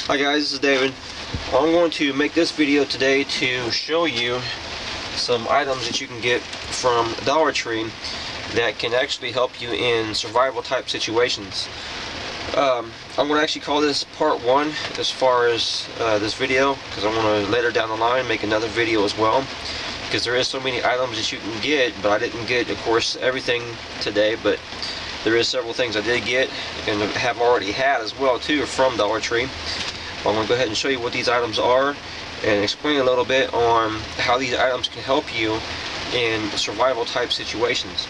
Hi guys, this is David. I'm going to make this video today to show you some items that you can get from Dollar Tree that can actually help you in survival type situations. I'm going to actually call this part 1 as far as this video, because I want to later down the line make another video as well, because there is so many items that you can get, but I didn't get, of course, everything today, but there is several things I did get and have already had as well too from Dollar Tree. I'm going to go ahead and show you what these items are and explain a little bit on how these items can help you in survival type situations.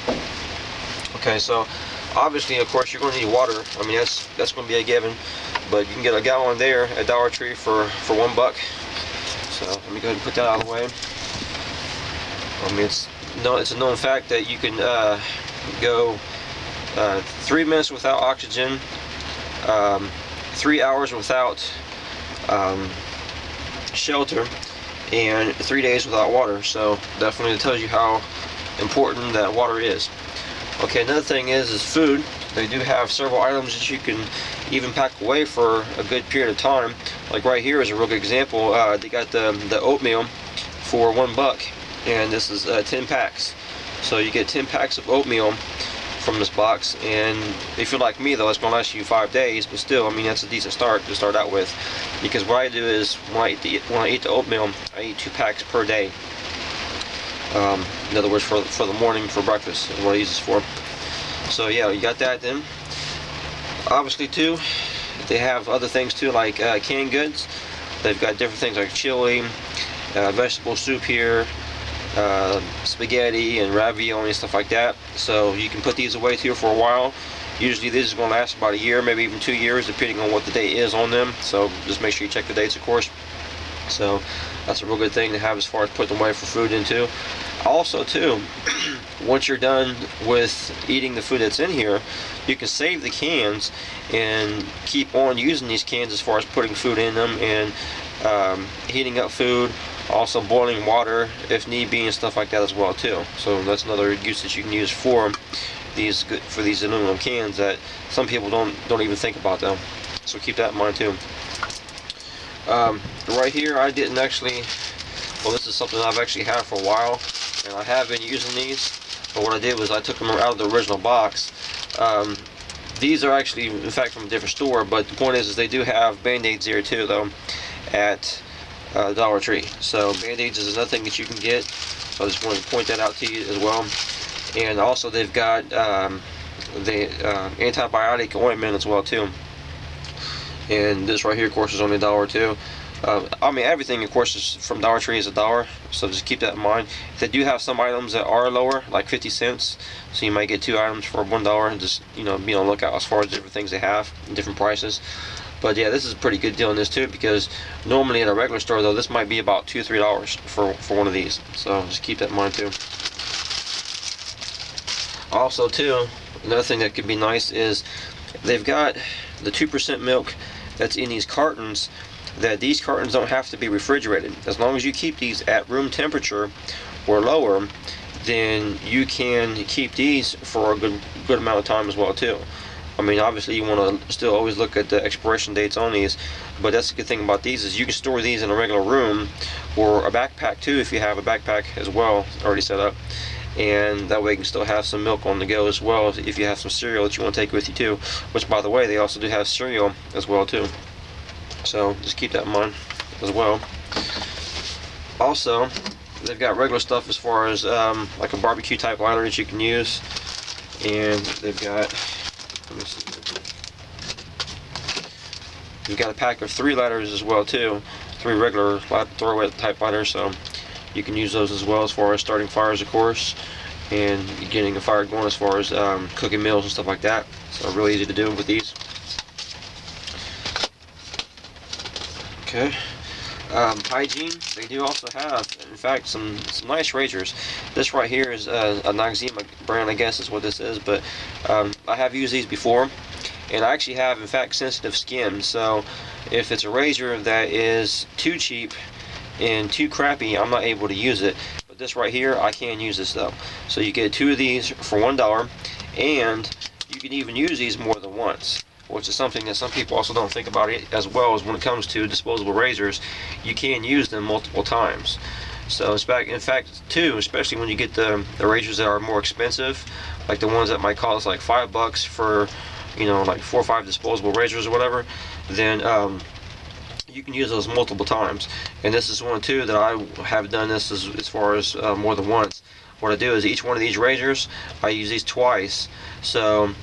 Okay, so obviously, of course, you're going to need water. I mean, that's going to be a given, but you can get a gallon there at Dollar Tree for $1. So let me go ahead and put that out of the way. I mean, it's a known fact that you can go 3 minutes without oxygen, 3 hours without shelter, and 3 days without water. So definitely tells you how important that water is. Okay, another thing is food. They do have several items that you can even pack away for a good period of time. Like right here is a real good example. They got the oatmeal for $1, and this is 10 packs. So you get 10 packs of oatmeal from this box, and if you're like me though, it's going to last you 5 days, but still, I mean, that's a decent start to start out with, because what I do is when I eat the oatmeal, I eat 2 packs per day. In other words, for the morning, for breakfast is what I use this for. So yeah, you got that. Then obviously too, they have other things too, like canned goods. They've got different things like chili, vegetable soup here, spaghetti and ravioli and stuff like that. So you can put these away too for a while. Usually this is going to last about a year, maybe even 2 years, depending on what the date is on them. So just make sure you check the dates, of course. So that's a real good thing to have as far as putting away for food into. Also too, once you're done with eating the food that's in here, you can save the cans and keep on using these cans as far as putting food in them and heating up food, also boiling water if need be and stuff like that as well too. So that's another use that you can use for these aluminum cans that some people don't even think about them. So keep that in mind too. Right here, I didn't actually, well, this is something I've actually had for a while, and I have been using these, but what I did was I took them out of the original box. These are actually, in fact, from a different store, but the point is they do have Band-Aids here too, though, at Dollar Tree. So Band-Aids is another thing that you can get, so I just wanted to point that out to you as well. And also they've got the antibiotic ointment as well too. And this right here, of course, is only $1 too. I mean, everything, of course, is from Dollar Tree is $1, so just keep that in mind. They do have some items that are lower, like 50 cents, so you might get 2 items for $1, and just, you know, be on the lookout as far as different things they have, different prices. But yeah, this is a pretty good deal on this too, because normally at a regular store though, this might be about $2 or $3 for one of these, so just keep that in mind too. Also too, another thing that could be nice is they've got the 2% milk that's in these cartons, that these cartons don't have to be refrigerated. As long as you keep these at room temperature or lower, then you can keep these for a good amount of time as well too. I mean, obviously you want to still always look at the expiration dates on these, but that's the good thing about these is you can store these in a regular room or a backpack too, if you have a backpack as well already set up, and that way you can still have some milk on the go as well if you have some cereal that you want to take with you too, which, by the way, they also do have cereal as well too. So just keep that in mind as well. Also, they've got regular stuff as far as like a barbecue type lighter that you can use, and they've got, let me see, you've got a pack of 3 lighters as well too, 3 regular throwaway type lighters, so you can use those as well as far as starting fires, of course, and getting a fire going as far as cooking meals and stuff like that. So really easy to do with these. Okay. Hygiene, they do also have, in fact, some nice razors. This right here is a Noxzema brand, I guess is what this is, but I have used these before, and I actually have, in fact, sensitive skin, so if it's a razor that is too cheap and too crappy, I'm not able to use it. But this right here, I can use this though. So you get 2 of these for $1, and you can even use these more than once. which is something that some people also don't think about it as well. As when it comes to disposable razors, you can use them multiple times. So in fact too, especially when you get the razors that are more expensive, like the ones that might cost like $5 for, like 4 or 5 disposable razors or whatever, then you can use those multiple times. And this is one too that I have done this as far as more than once. What I do is each one of these razors, I use these twice. So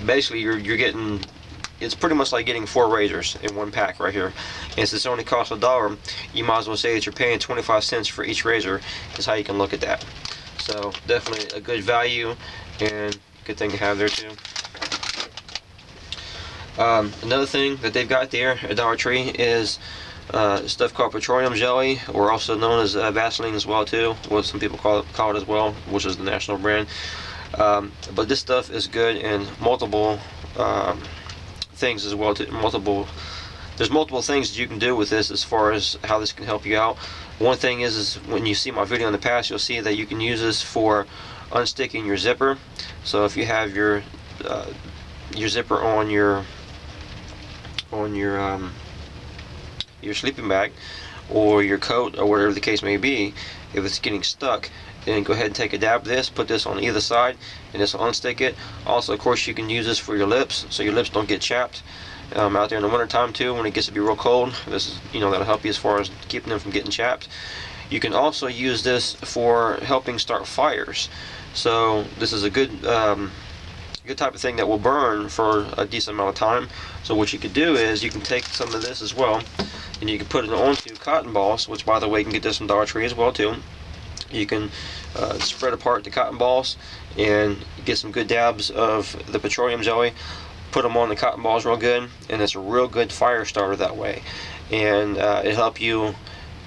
basically you're getting, it's pretty much like getting 4 razors in one pack right here. And since it only costs $1, you might as well say that you're paying 25 cents for each razor, is how you can look at that. So definitely a good value and good thing to have there too. Another thing that they've got there at Dollar Tree is stuff called petroleum jelly, or also known as Vaseline as well too, what some people call it as well, which is the national brand. But this stuff is good in multiple things as well. There's multiple things that you can do with this as far as how this can help you out. One thing is when you see my video in the past, you'll see that you can use this for unsticking your zipper. So if you have your zipper on your sleeping bag or your coat or whatever the case may be, if it's getting stuck, then go ahead and take a dab of this, put this on either side, and this will unstick it. Also, of course, you can use this for your lips, so your lips don't get chapped out there in the winter time too, when it gets to be real cold. This is, that'll help you as far as keeping them from getting chapped. You can also use this for helping start fires. So this is a good type of thing that will burn for a decent amount of time. So what you could do is you can take some of this as well, and you can put it onto cotton balls, which by the way you can get this from Dollar Tree as well too. You can spread apart the cotton balls and get some good dabs of the petroleum jelly, put them on the cotton balls real good, and it's a real good fire starter that way. And it'll help you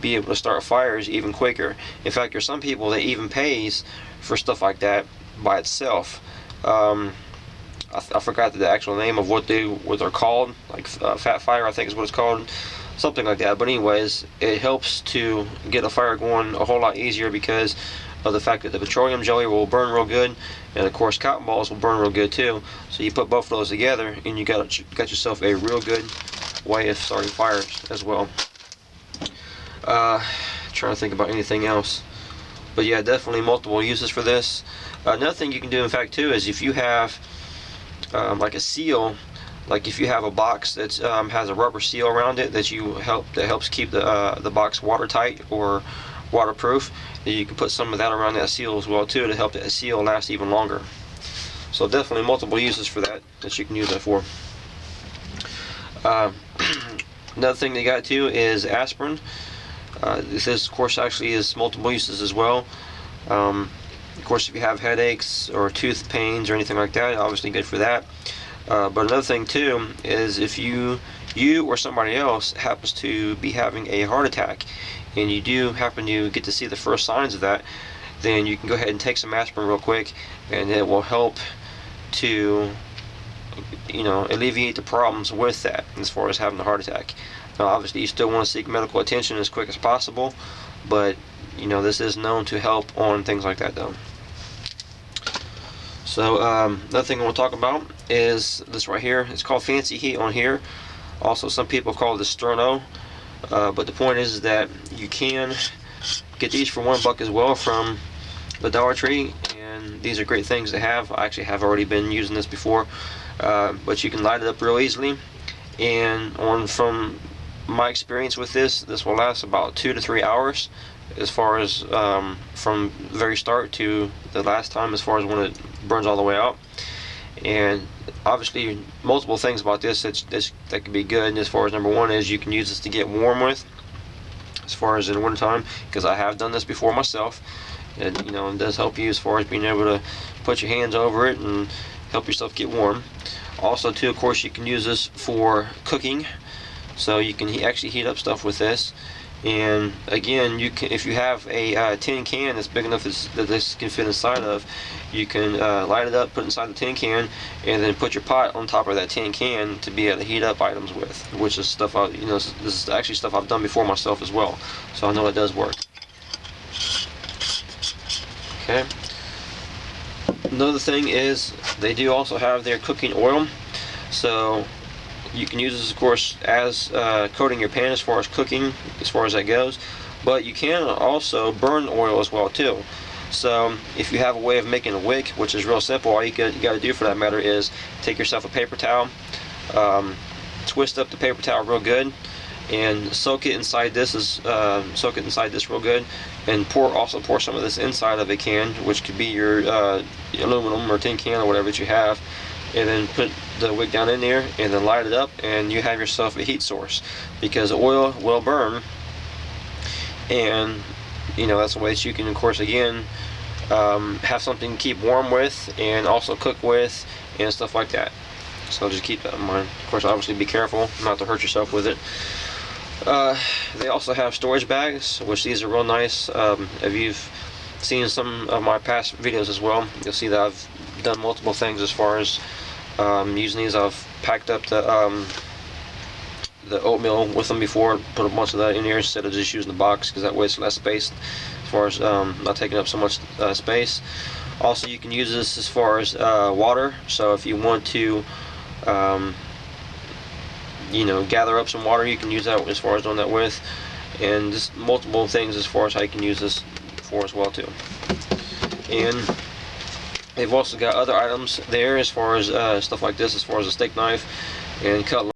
be able to start fires even quicker. In fact, there's some people that even pays for stuff like that by itself. I forgot the actual name of what they're called, like Fat Fire I think is what it's called, something like that. But anyways, it helps to get a fire going a whole lot easier because of the fact that the petroleum jelly will burn real good, and of course cotton balls will burn real good too. So you put both of those together and you got yourself a real good way of starting fires as well. Trying to think about anything else, but yeah, definitely multiple uses for this. Another thing you can do in fact too is if you have like a seal, like if you have a box that has a rubber seal around it that helps keep the box watertight or waterproof, you can put some of that around that seal as well too to help that seal last even longer. So definitely multiple uses for that you can use that for. Another thing they got too is aspirin. This of course actually is multiple uses as well. Of course, if you have headaches or tooth pains or anything like that, obviously good for that. But another thing too is if you or somebody else happens to be having a heart attack and you do happen to get to see the first signs of that, then you can go ahead and take some aspirin real quick, and it will help to alleviate the problems with that as far as having a heart attack. Now obviously you still want to seek medical attention as quick as possible, but this is known to help on things like that though. So another thing I want to talk about is this right here. It's called Fancy Heat on here. Also some people call it the Sterno, but the point is that you can get these for $1 as well from the Dollar Tree, and these are great things to have. I actually have already been using this before, but you can light it up real easily, and from my experience with this will last about 2 to 3 hours as far as from the very start to the last time, as far as when it burns all the way out. And obviously multiple things about this that could be good. And as far as number one is you can use this to get warm with, as far as in the winter time, because I have done this before myself, and it does help you as far as being able to put your hands over it and help yourself get warm. Also too, of course, you can use this for cooking, so you can actually heat up stuff with this. And again, you can, if you have a tin can that's big enough that this can fit inside of, you can light it up, put it inside the tin can, and then put your pot on top of that tin can to be able to heat up items with, which is stuff this is actually stuff I've done before myself as well, so I know it does work. Okay. Another thing is they do also have their cooking oil. So You can use this, of course, as coating your pan as far as cooking, as far as that goes. But you can also burn oil as well too. So if you have a way of making a wick, which is real simple, all you got to do for that matter is take yourself a paper towel, twist up the paper towel real good, and soak it inside this real good, and also pour some of this inside of a can, which could be your aluminum or tin can or whatever that you have, and then put the wick down in there and then light it up, and you have yourself a heat source, because oil will burn. And that's a way that you can, of course, again, have something to keep warm with and also cook with and stuff like that. So just keep that in mind. Of course, obviously be careful not to hurt yourself with it. They also have storage bags, which these are real nice. If you've seen some of my past videos as well, you'll see that I've done multiple things as far as using these. I've packed up the oatmeal with them before, put a bunch of that in here instead of just using the box, because that way it's less space as far as not taking up so much space. Also, you can use this as far as water. So if you want to gather up some water, you can use that as far as doing that with, and just multiple things as far as how you can use this for as well too. And they've also got other items there as far as stuff like this, as far as a steak knife and cutlery.